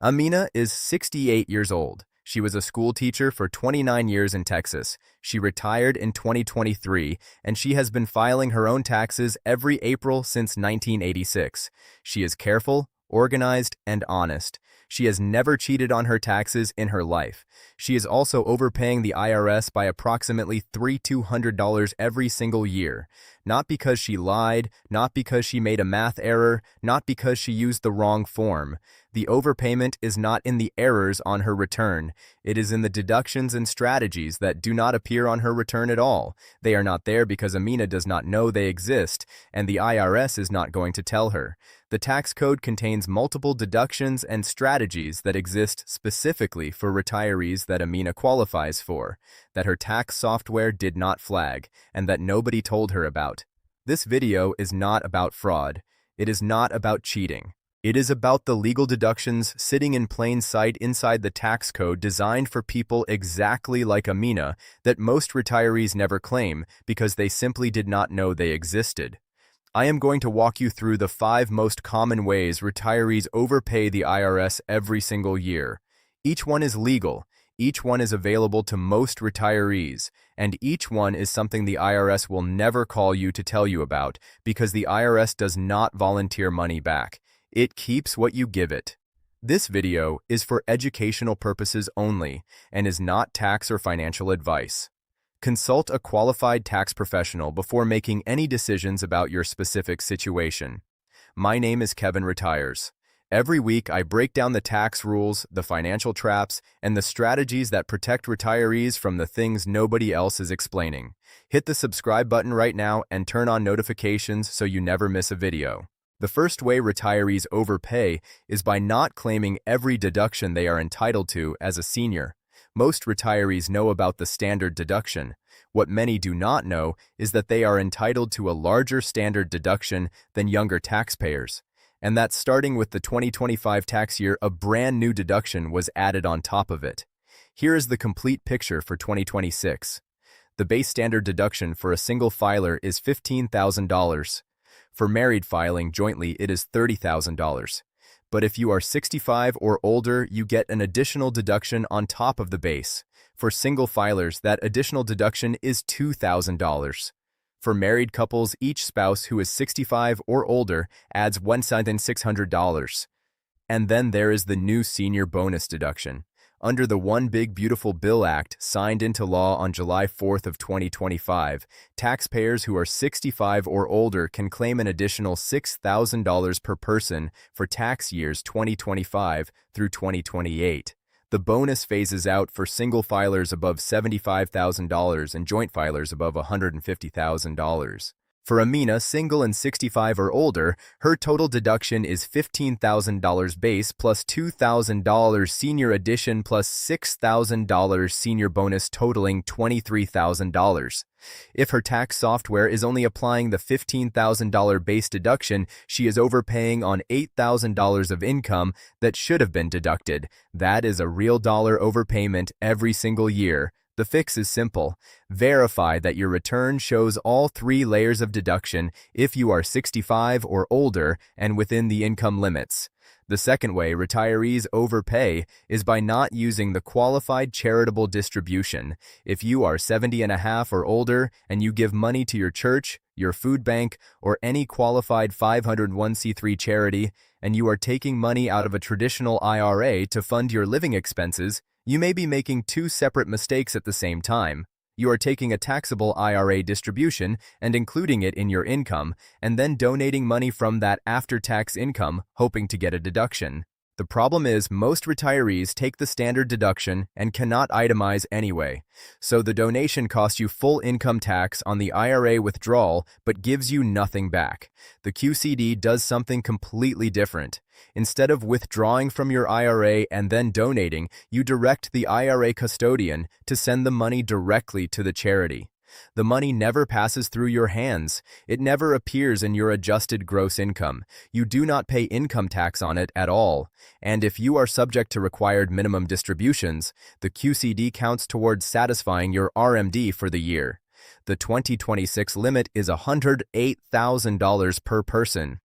Amina is 68 years old. She was a school teacher for 29 years in Texas. She retired in 2023, and she has been filing her own taxes every April since 1986. She is careful, organized, and honest. She has never cheated on her taxes in her life. She is also overpaying the IRS by approximately $3,200 every single year. Not because she lied, not because she made a math error, not because she used the wrong form. The overpayment is not in the errors on her return. It is in the deductions and strategies that do not appear on her return at all. They are not there because Amina does not know they exist, and the IRS is not going to tell her. The tax code contains multiple deductions and strategies that exist specifically for retirees that Amina qualifies for, that her tax software did not flag, and that nobody told her about. This video is not about fraud. It is not about cheating. It is about the legal deductions sitting in plain sight inside the tax code designed for people exactly like Amina that most retirees never claim because they simply did not know they existed. I am going to walk you through the 5 most common ways retirees overpay the IRS every single year. Each one is legal, each one is available to most retirees, and each one is something the IRS will never call you to tell you about because the IRS does not volunteer money back. It keeps what you give it. This video is for educational purposes only and is not tax or financial advice. Consult a qualified tax professional before making any decisions about your specific situation. My name is Kevin Retires. Every week, I break down the tax rules, the financial traps, and the strategies that protect retirees from the things nobody else is explaining. Hit the subscribe button right now and turn on notifications so you never miss a video. The first way retirees overpay is by not claiming every deduction they are entitled to as a senior. Most retirees know about the standard deduction. What many do not know is that they are entitled to a larger standard deduction than younger taxpayers, and that starting with the 2025 tax year, a brand new deduction was added on top of it. Here is the complete picture for 2026. The base standard deduction for a single filer is $15,000. For married filing jointly, it is $30,000. But if you are 65 or older, you get an additional deduction on top of the base. For single filers, that additional deduction is $2,000. For married couples, each spouse who is 65 or older adds $1,600. And then there is the new senior bonus deduction. Under the One Big Beautiful Bill Act, signed into law on July 4th of 2025, taxpayers who are 65 or older can claim an additional $6,000 per person for tax years 2025 through 2028. The bonus phases out for single filers above $75,000 and joint filers above $150,000. For Amina, single and 65 or older, her total deduction is $15,000 base plus $2,000 senior addition plus $6,000 senior bonus totaling $23,000. If her tax software is only applying the $15,000 base deduction, she is overpaying on $8,000 of income that should have been deducted. That is a real dollar overpayment every single year. The fix is simple. Verify that your return shows all 3 layers of deduction if you are 65 or older and within the income limits. The second way retirees overpay is by not using the qualified charitable distribution. If you are 70 and a half or older and you give money to your church, your food bank, or any qualified 501c3 charity, and you are taking money out of a traditional IRA to fund your living expenses, you may be making 2 separate mistakes at the same time. You are taking a taxable IRA distribution and including it in your income, and then donating money from that after-tax income, hoping to get a deduction. The problem is most retirees take the standard deduction and cannot itemize anyway. So the donation costs you full income tax on the IRA withdrawal but gives you nothing back. The QCD does something completely different. Instead of withdrawing from your IRA and then donating, you direct the IRA custodian to send the money directly to the charity. The money never passes through your hands. It never appears in your adjusted gross income. You do not pay income tax on it at all. And if you are subject to required minimum distributions, the QCD counts towards satisfying your RMD for the year. The 2026 limit is $108,000 per person.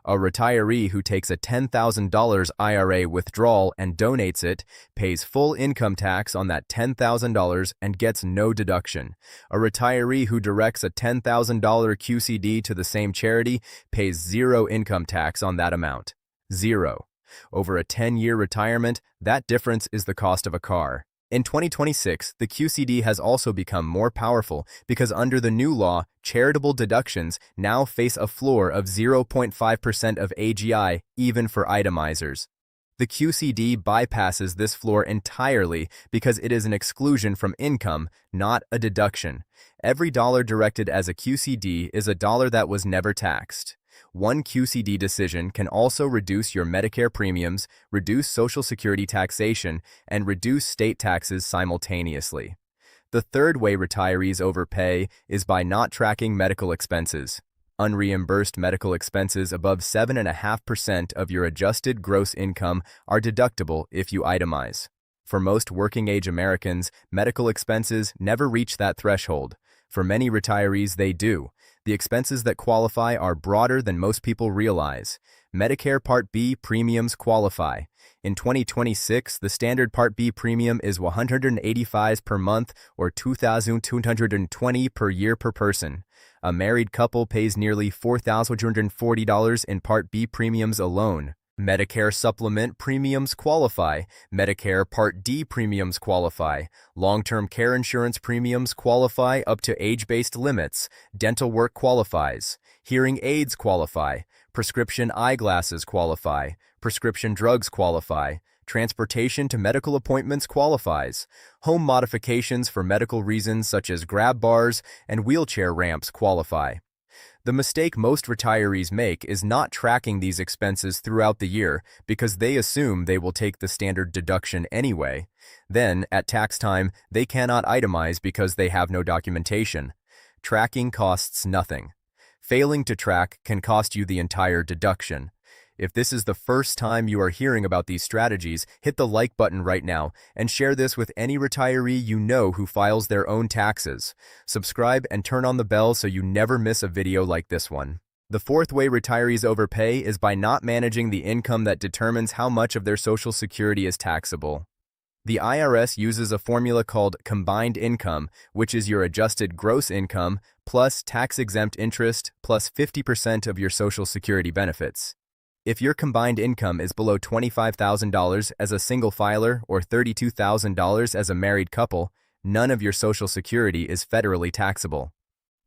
A retiree who takes a $10,000 IRA withdrawal and donates it pays full income tax on that $10,000 and gets no deduction. A retiree who directs a $10,000 QCD to the same charity pays zero income tax on that amount. Zero. Over a 10-year retirement, that difference is the cost of a car. In 2026, the QCD has also become more powerful because under the new law, charitable deductions now face a floor of 0.5% of AGI, even for itemizers. The QCD bypasses this floor entirely because it is an exclusion from income, not a deduction. Every dollar directed as a QCD is a dollar that was never taxed. One QCD decision can also reduce your Medicare premiums, reduce Social Security taxation, and reduce state taxes simultaneously. The third way retirees overpay is by not tracking medical expenses. Unreimbursed medical expenses above 7.5% of your adjusted gross income are deductible if you itemize. For most working-age Americans, medical expenses never reach that threshold. For many retirees, they do. The expenses that qualify are broader than most people realize. Medicare Part B premiums qualify. In 2026, the standard Part B premium is $185 per month or $2,220 per year per person. A married couple pays nearly $4,240 in Part B premiums alone. Medicare Supplement premiums qualify. Medicare Part D premiums qualify. Long-term care insurance premiums qualify up to age-based limits. Dental work qualifies. Hearing aids qualify. Prescription eyeglasses qualify. Prescription drugs qualify. Transportation to medical appointments qualifies. Home modifications for medical reasons such as grab bars and wheelchair ramps qualify. The mistake most retirees make is not tracking these expenses throughout the year because they assume they will take the standard deduction anyway. Then, at tax time, they cannot itemize because they have no documentation. Tracking costs nothing. Failing to track can cost you the entire deduction. If this is the first time you are hearing about these strategies, hit the like button right now and share this with any retiree you know who files their own taxes. Subscribe and turn on the bell so you never miss a video like this one. The fourth way retirees overpay is by not managing the income that determines how much of their Social Security is taxable. The IRS uses a formula called combined income, which is your adjusted gross income plus tax-exempt interest plus 50% of your Social Security benefits. If your combined income is below $25,000 as a single filer or $32,000 as a married couple, none of your Social Security is federally taxable.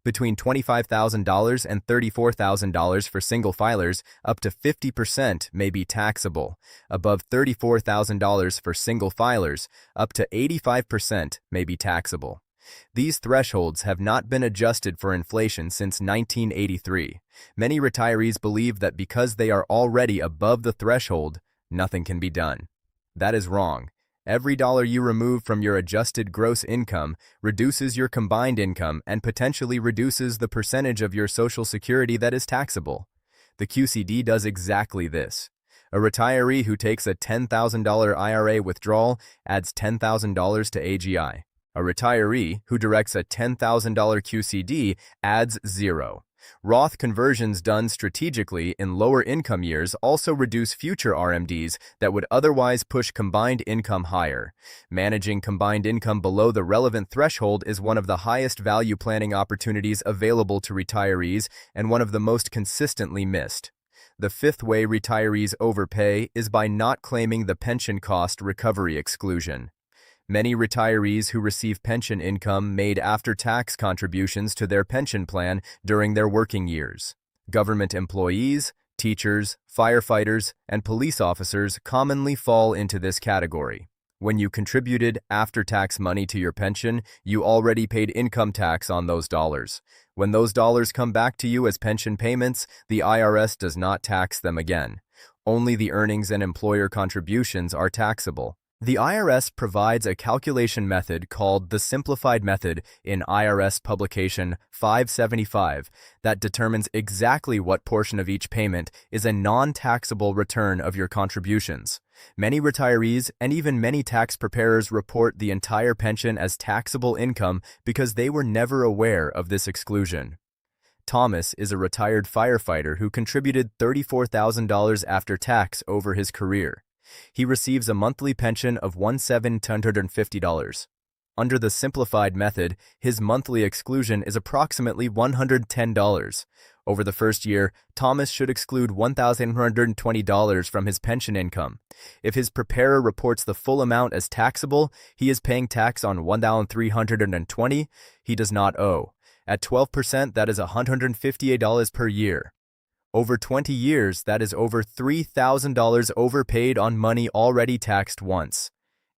Between $25,000 and $34,000 for single filers, up to 50% may be taxable. Above $34,000 for single filers, up to 85% may be taxable. These thresholds have not been adjusted for inflation since 1983. Many retirees believe that because they are already above the threshold, nothing can be done. That is wrong. Every dollar you remove from your adjusted gross income reduces your combined income and potentially reduces the percentage of your Social Security that is taxable. The QCD does exactly this. A retiree who takes a $10,000 IRA withdrawal adds $10,000 to AGI. A retiree who directs a $10,000 QCD adds zero. Roth conversions done strategically in lower income years also reduce future RMDs that would otherwise push combined income higher. Managing combined income below the relevant threshold is one of the highest value planning opportunities available to retirees and one of the most consistently missed. The fifth way retirees overpay is by not claiming the pension cost recovery exclusion. Many retirees who receive pension income made after-tax contributions to their pension plan during their working years. Government employees, teachers, firefighters, and police officers commonly fall into this category. When you contributed after-tax money to your pension, you already paid income tax on those dollars. When those dollars come back to you as pension payments, the IRS does not tax them again. Only the earnings and employer contributions are taxable. The IRS provides a calculation method called the Simplified Method in IRS Publication 575 that determines exactly what portion of each payment is a non-taxable return of your contributions. Many retirees and even many tax preparers report the entire pension as taxable income because they were never aware of this exclusion. Thomas is a retired firefighter who contributed $34,000 after tax over his career. He receives a monthly pension of $1,750. Under the simplified method, his monthly exclusion is approximately $110. Over the first year, Thomas should exclude $1,120 from his pension income. If his preparer reports the full amount as taxable, he is paying tax on $1,320 he does not owe. At 12%, that is $158 per year. Over 20 years, that is over $3,000 overpaid on money already taxed once.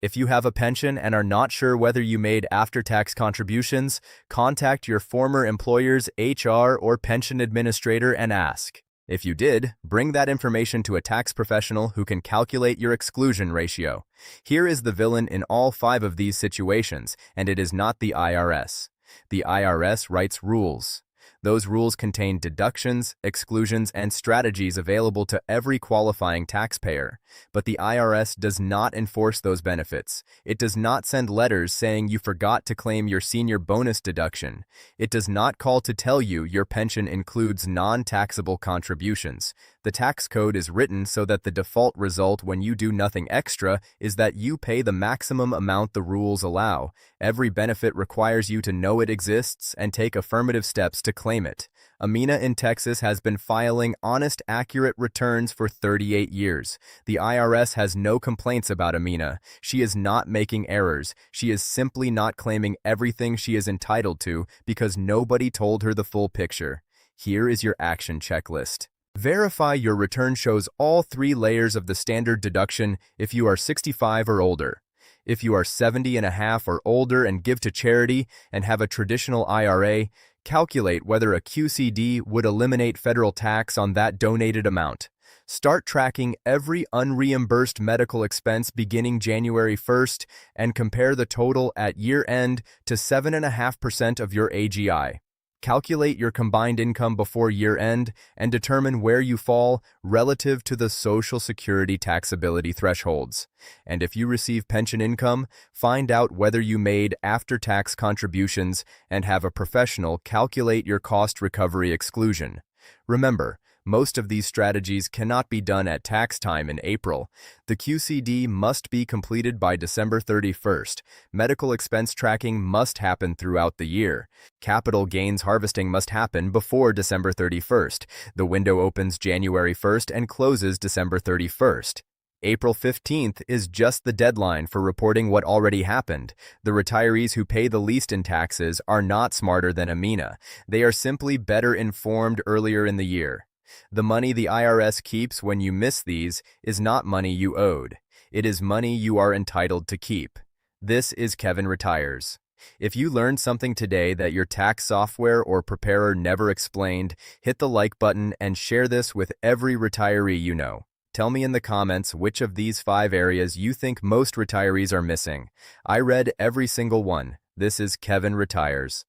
If you have a pension and are not sure whether you made after-tax contributions, contact your former employer's HR or pension administrator and ask. If you did, bring that information to a tax professional who can calculate your exclusion ratio. Here is the villain in all 5 of these situations, and it is not the IRS. The IRS writes rules. Those rules contain deductions, exclusions, and strategies available to every qualifying taxpayer. But the IRS does not enforce those benefits. It does not send letters saying you forgot to claim your senior bonus deduction. It does not call to tell you your pension includes non-taxable contributions. The tax code is written so that the default result when you do nothing extra is that you pay the maximum amount the rules allow. Every benefit requires you to know it exists and take affirmative steps to claim it. Amina in Texas has been filing honest, accurate returns for 38 years. The IRS has no complaints about Amina. She is not making errors. She is simply not claiming everything she is entitled to because nobody told her the full picture. Here is your action checklist. Verify your return shows all 3 layers of the standard deduction if you are 65 or older. If you are 70 and a half or older and give to charity and have a traditional IRA, calculate whether a QCD would eliminate federal tax on that donated amount. Start tracking every unreimbursed medical expense beginning January 1st and compare the total at year-end to 7.5% of your AGI. Calculate your combined income before year-end and determine where you fall relative to the Social Security taxability thresholds. And if you receive pension income, find out whether you made after-tax contributions and have a professional calculate your cost recovery exclusion. Remember, most of these strategies cannot be done at tax time in April. The QCD must be completed by December 31st. Medical expense tracking must happen throughout the year. Capital gains harvesting must happen before December 31st. The window opens January 1st and closes December 31st. April 15th is just the deadline for reporting what already happened. The retirees who pay the least in taxes are not smarter than Amina. They are simply better informed earlier in the year. The money the IRS keeps when you miss these is not money you owed. It is money you are entitled to keep. This is Kevin Retires. If you learned something today that your tax software or preparer never explained, hit the like button and share this with every retiree you know. Tell me in the comments which of these 5 areas you think most retirees are missing. I read every single one. This is Kevin Retires.